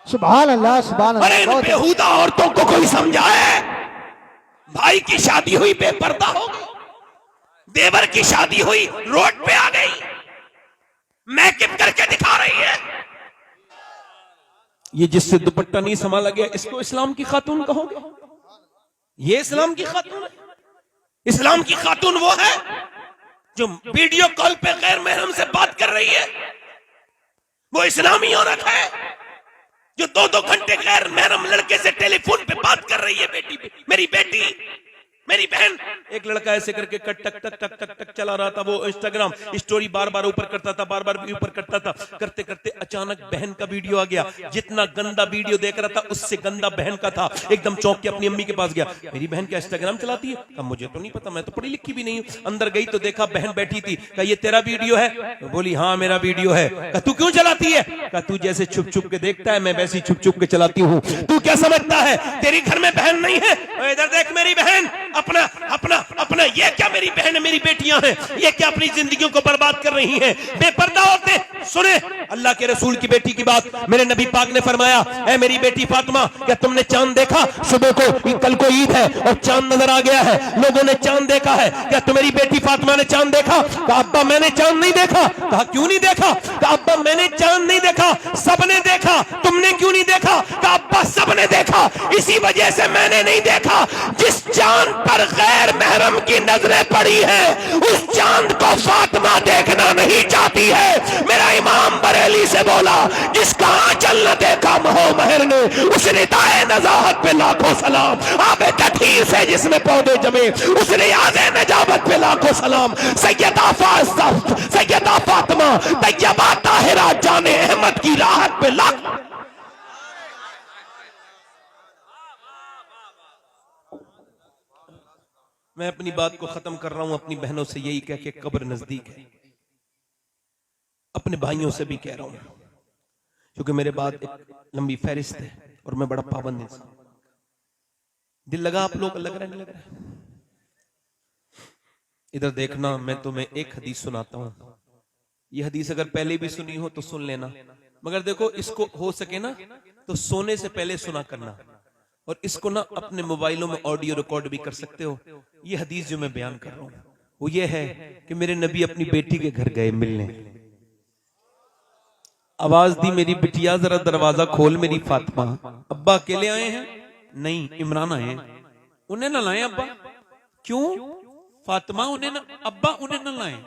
सुभान अल्लाह सुभान अरे इन अल्लाह। बेहुदा औरतों को कोई समझाए। भाई की शादी हुई बेपर्दा हो गई, देवर की शादी हुई रोड पे आ गई, मेकअप करके दिखा रही है। ये जिससे दुपट्टा नहीं संभाला गया इसको इस्लाम की खातून कहोगे? ये इस्लाम की खातून है? इस्लाम की खातून वो है जो वीडियो कॉल पे गैर महरम से बात कर रही है, वो इस्लामी औरत है जो 2-2 घंटे गैर महरम लड़के से टेलीफोन पे बात कर रही है। मेरी बेटी, मेरी बहन। एक लड़का ऐसे करके टक टक टक टक टक टक चला रहा था, वो इंस्टाग्राम स्टोरी बार बार ऊपर करता था, बार बार ऊपर करता था। करते करते अचानक बहन का वीडियो आ गया। जितना गंदा वीडियो देख रहा था उससे गंदा बहन का था। एकदम चौंक के अपनी अम्मी के पास गया, मेरी बहन क्या इंस्टाग्राम चलाती है? कहा मुझे तो नहीं पता, मैं तो पढ़ी लिखी भी नहीं हूँ। अंदर गई तो देखा बहन बैठी थी। कहा ये तेरा वीडियो है? तो बोली हाँ मेरा वीडियो है। कहा तू क्यों चलाती है? कहा तू जैसे छुप छुप के देखता है मैं वैसे छुप छुप के चलाती हूँ। तू क्या समझता है तेरी घर में बहन नहीं है? इधर देख मेरी बहन, अपना अपना अपना। ये क्या मेरी बहन मेरी बेटियां हैं, ये क्या अपनी जिंदगियों को बर्बाद कर रही हैं? बेपर्दा औरतें। सुने अल्लाह के रसूल की बेटी की बात। मेरे नबी पाक ने फरमाया, ऐ मेरी बेटी फातिमा, क्या तुमने चांद देखा? सुबह को कल को ईद है और चांद नजर आ गया है, लोगों ने चांद देखा है, क्या तुम्हारी बेटी फातिमा ने चांद देखा? कहा अब्बा मैंने चांद नहीं देखा। कहा क्यों नहीं देखा? कहा अब्बा मैंने चांद नहीं देखा, सबने देखा, तुमने क्यों नहीं देखा? कहा अब्बा सबने देखा, इसी वजह से मैंने नहीं देखा। जिस चांद पर गैर महरम की नजरें पड़ी है उस चांद को फातिमा देखना नहीं चाहती है। मेरा इमाम बरेली से बोला, जिसका आंचल न देखा मोह महर ने, उस निताए नजाहत पे लाखों सलाम। आबे तठीर से जिसमें पौधे जमे उस रियाज़े नजाबत पे लाखों सलाम। सैयदा फातिमा तैयबा ताहिरा जाने अहमद की राहत पे लाख। मैं अपनी बात को खत्म कर रहा हूं अपनी बहनों से यही कह के, कब्र नजदीक है। अपने भाइयों से भी कह रहा हूं, क्योंकि मेरे बाद एक लंबी फहरिस्त है और मैं बड़ा पाबंद इंसान। दिल लगा आप लोग? लग रहा है नहीं लग रहा? इधर देखना, मैं तुम्हें एक हदीस सुनाता हूं। ये हदीस अगर पहले भी सुनी हो तो सुन लेना, मगर देखो इसको हो सके ना तो सोने से पहले सुना करना, और इसको ना अपने मोबाइलों में ऑडियो रिकॉर्ड भी कर सकते हो। ये हदीस जो मैं बयान कर रहा हूं वो ये है कि मेरे नबी अपनी बेटी के घर गए मिलने। आवाज दी, मेरी बिटिया जरा दरवाजा खोल मेरी फातिमा। अब्बा अकेले आए हैं? नहीं, इमरान आए हैं। उन्हें ना लाए अब्बा? क्यों? फातिमा उन्हें ना, अब्बा उन्हें ना लाए।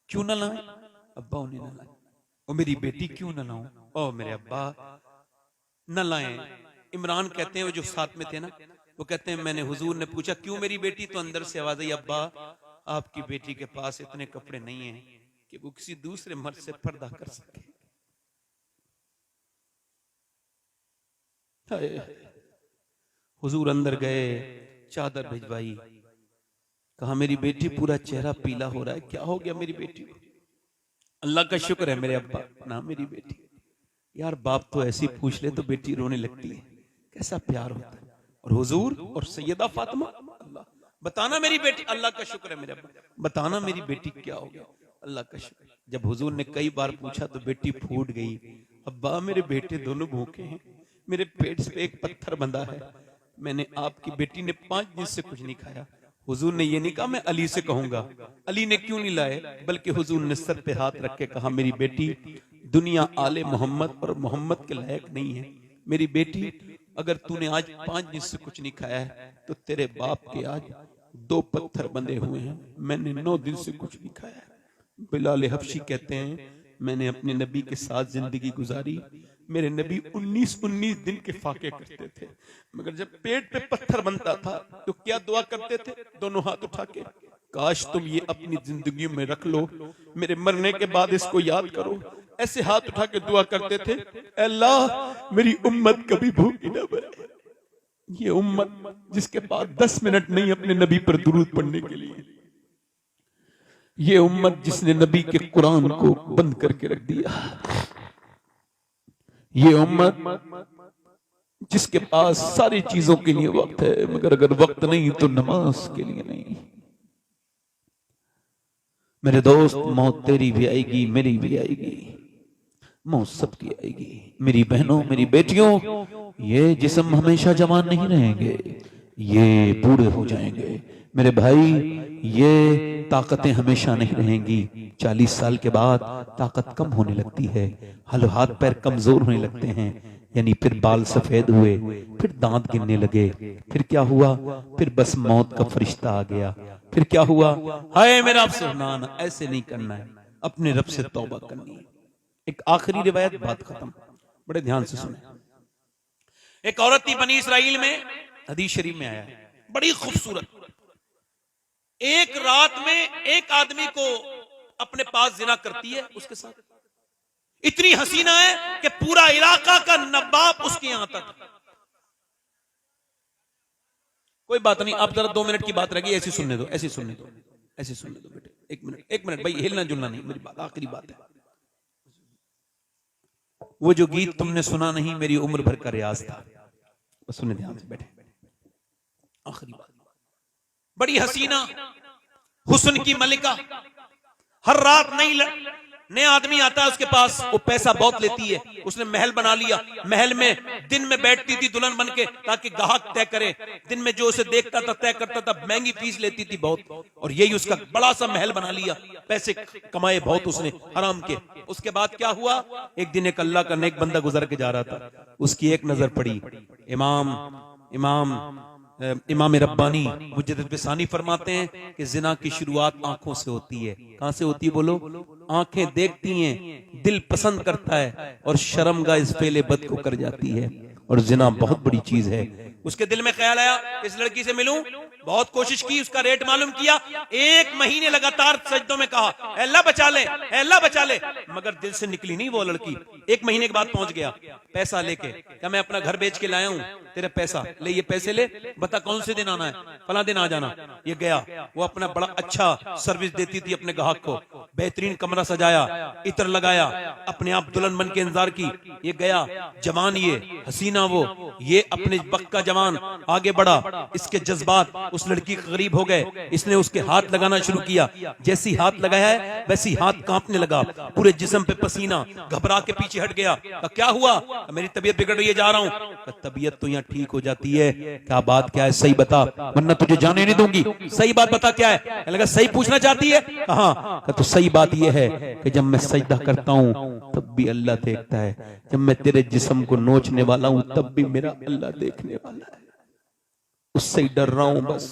क्यों ना लाए? अब्बा उन्हें ना लाए। और मेरी बेटी क्यों ना लाऊं? ओ मेरे अब्बा न लाए। इमरान कहते हैं वो जो साथ में थे ना, वो कहते हैं मैंने हुजूर ने पूछा क्यों मेरी बेटी? तो अंदर से आवाज आई, अब्बा आपकी बेटी के पास इतने कपड़े नहीं हैं कि वो किसी दूसरे मर्द से पर्दा कर सके। हुजूर अंदर गए, चादर भिजवाई, कहा मेरी बेटी पूरा चेहरा पीला हो रहा है, क्या हो गया मेरी बेटी को? अल्लाह का शुक्र है मेरे अब्बा ना मेरी बेटी। यार बाप तो ऐसी पूछ ले तो बेटी रोने लगती है, कैसा प्यार होता है। और हुजूर और सैयदा फातिमा, अल्लाह बताना मेरी बेटी, अल्लाह का शुक्र है मेरे अब्बा, बताना मेरी बेटी क्या हो गया, अल्लाह का शुक्र। जब हुजूर ने कई बार पूछा तो बेटी फूट गई, अब्बा मेरे बेटे दोनों भूखे हैं, मेरे पेट से एक पत्थर बंधा है, मैंने आपकी बेटी ने 5 दिन से कुछ नहीं खाया। हुजूर ने ये नहीं कहा मैं अली से कहूंगा, अली ने क्यों नहीं लाए, बल्कि हुजूर ने सर पे हाथ रख के कहा मेरी बेटी दुनिया आले मोहम्मद और मोहम्मद के लायक नहीं है, मेरी बेटी अगर तूने आज 5 दिन से कुछ नहीं खाया है तो तेरे बाप के आज 2 पत्थर बंधे हुए हैं, मैंने 9 दिन से कुछ नहीं खाया है। बिलाल हबशी कहते हैं मैंने अपने नबी के साथ जिंदगी गुजारी, मेरे नबी 19 दिन के फाके करते थे, मगर जब पेट पे पत्थर बनता था तो क्या दुआ करते थे? दोनों हाथ उठा के, काश तुम ये अपनी जिंदगी में रख लो, मेरे मरने के बाद इसको याद करो। ऐसे हाथ उठा के दुआ करते थे, अल्लाह मेरी उम्मत कभी भूखी न मरे। ये उम्मत जिसके पास 10 मिनट नहीं अपने नबी पर दुरूद पढ़ने के लिए, ये उम्मत जिसने नबी के कुरान को बंद करके रख दिया, ये उम्मत जिसके पास सारी चीजों के लिए वक्त है मगर अगर वक्त नहीं तो नमाज के लिए नहीं। मेरे दोस्त मौत तेरी भी आएगी मेरी भी आएगी, मौत सबकी आएगी। मेरी बहनों, मेरी बेटियों, ये जिस्म हमेशा जवान नहीं रहेंगे, ये बूढ़े हो जाएंगे। मेरे भाई, ये ताकतें हमेशा नहीं रहेंगी। 40 साल के बाद ताकत कम होने लगती है, हाथ पैर कमजोर होने लगते हैं। यानी फिर बाल सफेद हुए, फिर दांत गिरने लगे, फिर क्या हुआ? फिर बस मौत का फरिश्ता आ गया। फिर क्या हुआ? हाय मेरा आपसे ना, ऐसे नहीं करना है, अपने रब से तौबा करनी है। एक आखिरी रिवायत, बात खत्म, बड़े ध्यान से सुने। एक औरत थी बनी इसराइल में, हदीस शरीफ में आया है, बड़ी खूबसूरत। एक रात में एक आदमी को अपने पास जिना करती है, उसके साथ इतनी हसीना है कि पूरा इलाका का नवाब उसके यहां तक। कोई बात नहीं, आप जरा 2 मिनट की बात रहेगी, ऐसी सुनने दो, ऐसी सुनने दो, ऐसी सुनने दो बेटे। 1 मिनट भाई, हिलना जुलना नहीं, मेरी बात आखिरी बात है। वो जो गीत तुमने सुना नहीं, मेरी उम्र भर का रियाज था, बस सुनने ध्यान से बैठे। आखिरी बात, बड़ी हसीना, हुस्न की मलिका, हर रात नया आदमी आता है उसके पास, वो पैसा बहुत लेती है, उसने महल बना लिया, महल में दिन में बैठती थी दुल्हन बन के ताकि ग्राहक तय करे, दिन में जो उसे देखता था तय करता था, महंगी फीस लेती थी बहुत, और यही उसका बड़ा सा महल बना लिया, पैसे कमाए बहुत उसने हराम के। उसके बाद क्या हुआ? एक दिन एक अल्लाह का नेक बंदा गुजर के जा रहा था, उसकी एक नजर पड़ी। इमाम रब्बानी मुजद्दिद बिसानी फरमाते हैं कि जिना की शुरुआत आंखों से होती है। कहां से होती है बोलो? आंखें देखती हैं, दिल पसंद करता है, और शर्मगाह इस फेले बद को कर जाती है, और जिना बहुत बड़ी चीज है। उसके दिल में ख्याल आया, इस लड़की से मिलूं, बहुत कोशिश की, उसका रेट मालूम किया, 1 महीने लगातार सजदों में कहा, अल्लाह बचा ले, अल्लाह बचा ले, मगर दिल से निकली नहीं वो लड़की। 1 महीने के बाद पहुंच गया पैसा लेके, क्या मैं अपना घर बेच के लाया हूं, तेरे पैसा ले, ये पैसे ले, बता कौन से दिन आना है, फला दिन आ जाना। ये गया, वो अपना बड़ा अच्छा सर्विस देती थी अपने ग्राहक को, बेहतरीन कमरा सजाया, इत्र लगाया, अपने आप दुल्हन बन के इंतजार की। ये गया, जवान ये, हसीना वो, ये अपने वक्त का जवान आगे बढ़ा, इसके जज्बात उस लड़की के करीब हो गए, इसने उसके हाथ लगाना शुरू किया, जैसी हाथ लगाया है वैसी हाथ कांपने लगा, पूरे जिस्म पे पसीना, घबरा के पीछे हट गया। क्या हुआ? मेरी तबीयत बिगड़ रही है, जा रहा हूं। तबीयत तो यहाँ ठीक हो जाती है, क्या बात क्या है, सही बता, वरना तुझे जाने नहीं दूंगी, सही बात बता क्या है। लगा सही पूछना चाहती है, कहा तो सही बात यह है कि जब मैं सजदा करता हूं तब भी अल्लाह देखता है, जब मैं तेरे जिस्म को नोचने वाला हूं तब भी मेरा अल्लाह देखने वाला है, उससे ही डर रहा हूं, बस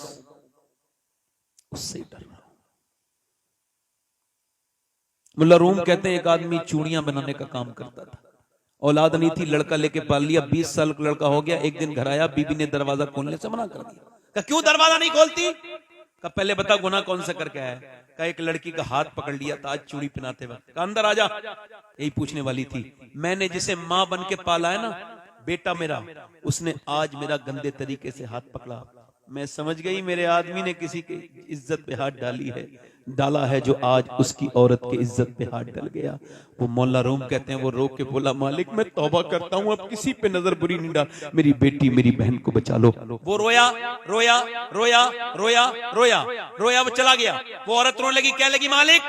उससे ही डर रहा हूं। मुल्ला रूम कहते हैं एक आदमी चूड़ियां बनाने का काम करता था, औलाद नहीं थी, लड़का लेके पाल लिया, 20 साल का लड़का हो गया। एक दिन घर आया, बीबी ने दरवाजा खोलने से मना कर दिया। कहा क्यों दरवाजा नहीं खोलती? कहा पहले बता गुनाह कौन सा करके आया है? कहा एक लड़की का हाथ पकड़ लिया था आज चूड़ी पहनाते वक्त। कहा अंदर आजा। यही पूछने वाली थी, मैंने जिसे माँ बन के पाला है ना, बेटा मेरा, उसने आज मेरा गंदे तरीके से हाथ पकड़ा। मैं समझ गई मेरे आदमी ने किसी की इज्जत पे हाथ डाला है जो आज उसकी औरत की इज्जत पे हाथ डाल गया। वो मौला रूम कहते हैं, वो रो के बोला मालिक मैं तौबा करता हूँ, अब किसी पे नजर बुरी नहीं डाल, मेरी बेटी मेरी बहन को बचा लो। वो रोया रोया रोया रोया रोया रोया, वो चला गया। वो औरत रोने लगी, क्या लगी मालिक,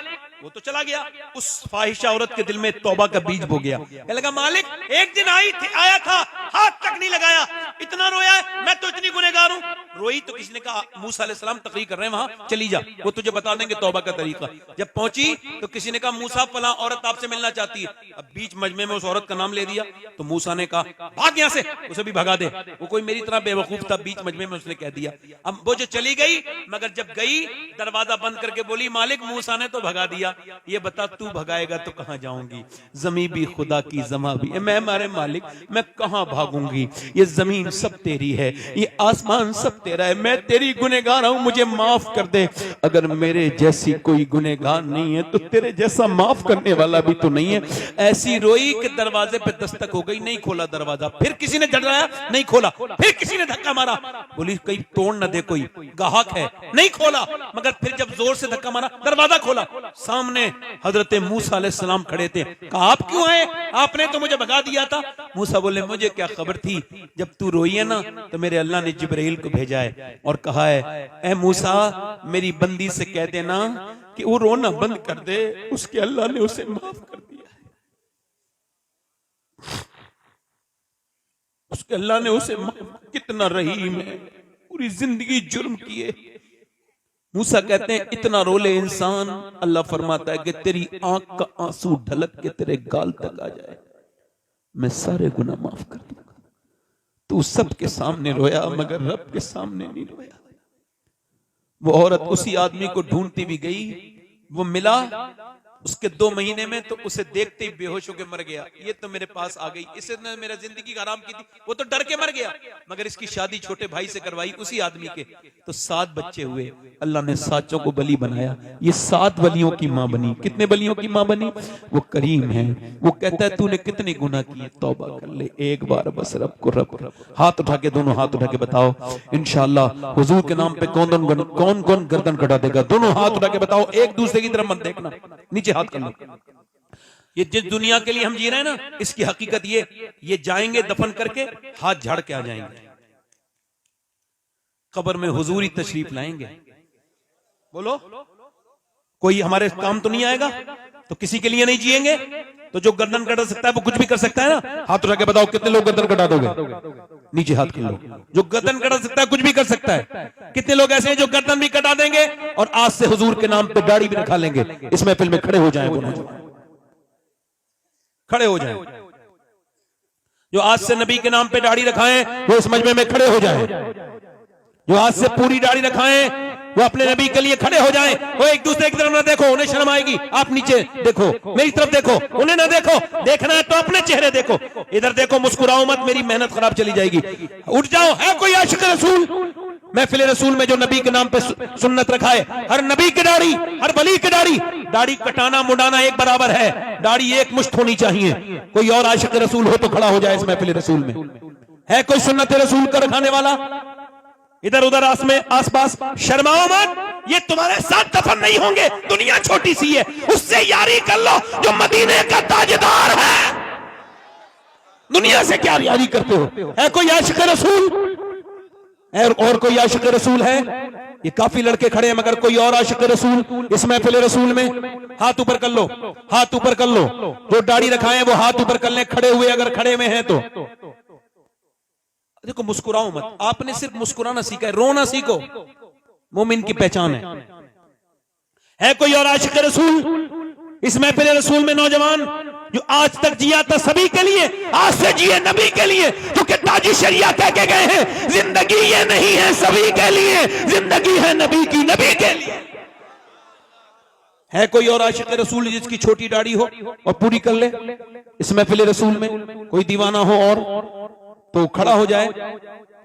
वो तो चला गया। उस फाहिशा औरत के दिल में तौबा का बीज बो गया। क्या लगा मालिक एक दिन आया था, हाथ तक नहीं लगाया, इतना रोया है, मैं तो इतनी गुनहगार हूं। रोई तो किसी ने कहा मूसा अलैहिस्सलाम तकरीर कर रहे हैं वहां, चली जा, वो तुझे बता देंगे तौबा का तरीका। जब पहुंची तो किसी ने कहा मूसा फला औरत आपसे मिलना चाहती है। अब बीच मजमे में उस औरत का नाम ले दिया तो मूसा ने कहा भाग यहां से, उसे भी भगा दे। वो कोई मेरी तरह बेवकूफ था, बीच मजमे में उसने कह दिया। अब वो जो चली गई, मगर जब गई दरवाजा बंद करके बोली मालिक मूसा ने तो भगा दिया, ये बता तू भगाएगा तो कहां जाऊंगी? जमीन भी खुदा की, जमा भी, मैं मारे मालिक मैं कहां भागूंगी? ये जमीन सब तेरी है, ये आसमान सब तेरा है, मैं तेरी गुनहगार हूं, मुझे माफ कर दे। अगर मेरे जैसी कोई गुनहगार नहीं है तो तेरे जैसा माफ करने वाला भी तो नहीं है। ऐसी रोई कि दरवाजे पे दस्तक हो गई, नहीं खोला दरवाजा। फिर किसी ने झड़ाया, नहीं खोला। फिर किसी ने धक्का मारा, बोली कहीं तोड़ न दे, कोई गाहक है, नहीं खोला। मगर फिर जब जोर से धक्का मारा, दरवाजा खोला, सामने हजरत मूसा अलैहिस्सलाम खड़े थे। कहा आप क्यों आए? आपने तो मुझे भगा दिया था। मूसा बोले मुझे क्या खबर थी, जब तू रोई है ना तो मेरे अल्लाह ने जिब्राइल को भेजा है और कहा है ए मूसा मेरी बंदी से कह देना कि वो रोना बंद कर दे, उसके अल्लाह ने उसे माफ कर दिया है। उसके अल्लाह ने उसे कितना रहीम है, पूरी जिंदगी जुर्म किए। मूसा कहते हैं इतना रोले इंसान, अल्लाह फरमाता है कि तेरी आंख का आंसू ढलक के तेरे गाल तक आ जाए, मैं सारे गुनाह माफ कर दूंगा। तू सबके सामने रोया मगर रब के सामने नहीं रोया। वो औरत उसी आदमी को ढूंढती भी गई, वो मिला, उसके 2 महीने में तो उसे देखते ही बेहोश होकर मर गया। ये तो मेरे पास आ गई, इसने मेरा जिंदगी हराम की थी, वो तो डर के मर गया। मगर इसकी शादी छोटे भाई से करवाई उसी आदमी के, तो 7 बच्चे हुए। अल्लाह ने 7 को बली बनाया। ये 7 बलियों की मां बनी। कितने बलियों की मां बनी? वो करीम है। वो कहता है तूने कितने गुनाह किए, तौबा कर ले एक बार बस रब को। रब हाथ उठा के, दोनों हाथ उठा के बताओ इंशाअल्लाह हुजूर के नाम पे कौन कौन गर्दन कटा देगा? दोनों हाथ उठा के बताओ, एक दूसरे की तरफ मत देखना, नीचे हाथ कर लो। ये जिस दुनिया के लिए हम जी रहे हैं ना, इसकी हकीकत ये जाएंगे दफन करके हाथ झाड़ के आ जाएंगे, कब्र में हुजूरी तशरीफ लाएंगे। बोलो कोई हमारे काम तो नहीं आएगा, तो किसी के लिए नहीं जिएंगे। तो जो गर्दन कटा सकता है वो कुछ भी कर सकता है ना। हाथ उठा के बताओ कितने लोग गर्दन कटा दोगे? नीचे हाथ कर लो। जो गर्दन कटा सकता है कुछ भी कर सकता है। कितने लोग ऐसे हैं जो गर्दन भी कटा देंगे और आज से हुजूर के नाम पे दाढ़ी भी रखा लेंगे? इस महफिल में खड़े हो जाएं, खड़े हो जाएं। जो आज से नबी के नाम पे दाढ़ी रखाएं वो इस मजमे में खड़े हो जाएं। जो आज से पूरी दाढ़ी रखाएं वो अपने नबी के लिए खड़े हो जाएं। वो एक दूसरे की तरफ ना देखो, उन्हें शर्म आएगी। आप नीचे देखो, मेरी तरफ देखो, उन्हें ना देखो। देखना है तो अपने चेहरे देखो, इधर देखो, मुस्कुराओ मत, मेरी मेहनत खराब चली जाएगी। उठ जाओ। है कोई आशिक रसूल? महफिल रसूल में जो नबी के नाम पे सुन्नत रखाए, हर नबी की दाढ़ी, हर वली की दाढ़ी कटाना मुंडाना एक बराबर है। दाढ़ी एक मुश्त होनी चाहिए। कोई और आशिक रसूल हो तो खड़ा हो जाए इस महफिल रसूल में। है कोई सुन्नत रसूल का रखाने वाला? इधर उधर आसपास शर्माओ मत, ये तुम्हारे साथ दफन नहीं होंगे। दुनिया छोटी सी है, उससे यारी कर लो जो मदीने का ताजदार है। दुनिया से क्या यारी करते हो? है कोई आशिक रसूल? और कोई आशिक रसूल है? ये काफी लड़के खड़े हैं मगर कोई और आशिक रसूल इस महफिल रसूल में? हाथ ऊपर कर लो, हाथ ऊपर कर लो। जो दाढ़ी रखाए वो हाथ ऊपर कर ले, खड़े हुए अगर खड़े में हैं तो। देखो मुस्कुराओ मत, आपने सिर्फ मुस्कुराना सीखा है, रोना सीखो। मोमिन की पहचान है कोई और आशिक रसूल इस महफिल रसूल में? नौजवान जो आज तक जिया था सभी के लिए, आज से जिए नबी के लिए। क्योंकि ताजी शरिया कह के गए हैं, जिंदगी ये नहीं है सभी के लिए, जिंदगी है नबी की, नबी के लिए। है कोई और आशिक रसूल जिसकी छोटी दाढ़ी हो और पूरी कर ले इस महफिल रसूल में? कोई दीवाना हो और तो खड़ा हो जाए।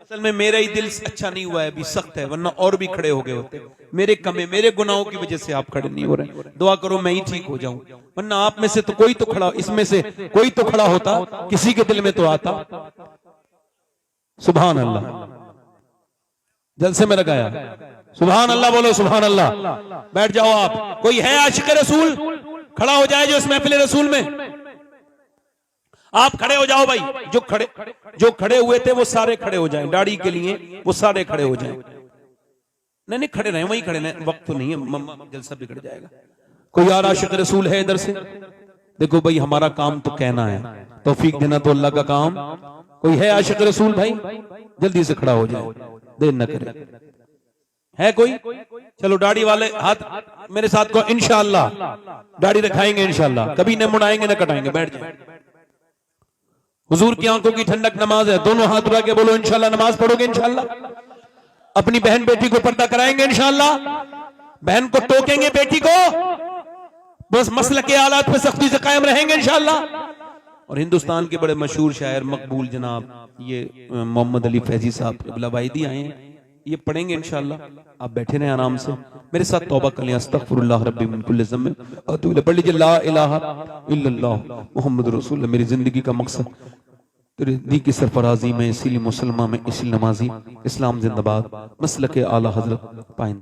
असल में मेरा ही दिल अच्छा नहीं हुआ है, अभी सख्त है, वरना और भी खड़े हो गए होते। मेरे गुनाहों की वजह से आप खड़े नहीं हो रहे। दुआ करो मैं ही ठीक हो जाऊं, वरना आप में से तो कोई तो खड़ा, इसमें से कोई तो खड़ा होता, किसी के दिल में तो आता। सुभान अल्लाह, जलसे में लगाया। सुभान अल्लाह बोलो, सुभान अल्लाह। बैठ जाओ आप। कोई है आशिक रसूल? खड़ा हो जाए जो इस महफिल रसूल में। आप खड़े हो जाओ भाई। जो खड़े हुए थे वो सारे खड़े हो जाएं, दाढ़ी के लिए वो सारे खड़े हो जाएं। नहीं खड़े रहे, वहीं खड़े रहे, वक्त तो नहीं है, जलसा बिगड़ जाएगा। कोई और आशिक रसूल है इधर से? देखो भाई हमारा काम तो कहना है, तौफीक देना तो अल्लाह का काम। कोई है आशिक रसूल भाई? जल्दी से खड़ा हो जाए, देर न करे। है कोई? चलो दाढ़ी वाले हाथ मेरे साथ को। इंशाअल्लाह दाढ़ी रखाएंगे, इंशाअल्लाह कभी न मुड़ाएंगे न कटाएंगे। बैठ जाए। हुजूर की आंखों की ठंडक नमाज है। दोनों हाथ उठा के बोलो इंशाअल्लाह नमाज पढ़ोगे इंशाअल्लाह। अपनी बहन बेटी को पर्दा कराएंगे इंशाअल्लाह। बहन को टोकेंगे बेटी को, बस मसल के हालात पे सख्ती से कायम रहेंगे इंशाअल्लाह। और हिंदुस्तान के बड़े मशहूर शायर मकबूल जनाब ये मोहम्मद अली फैजी साहब वाहिदी आए हैं, ये पढ़ेंगे इंशाअल्लाह। आप बैठे रहे आराम से, मेरे साथ तौबा कर लें। अस्तगफिरुल्लाह रब्बी मिन कुल्लि ज़म्ब व अतूबु इलैह। पढ़ लीजिए ला इलाहा इल्लल्लाह मुहम्मदुर रसूलुल्लाह। मेरी जिंदगी का मकसद तेरे दी की सरफराजी में, इसीलिए मुसलमान में, इसीलिए नमाजी। इस्लाम जिंदाबाद। मसलक आला हजरत पाइंदा।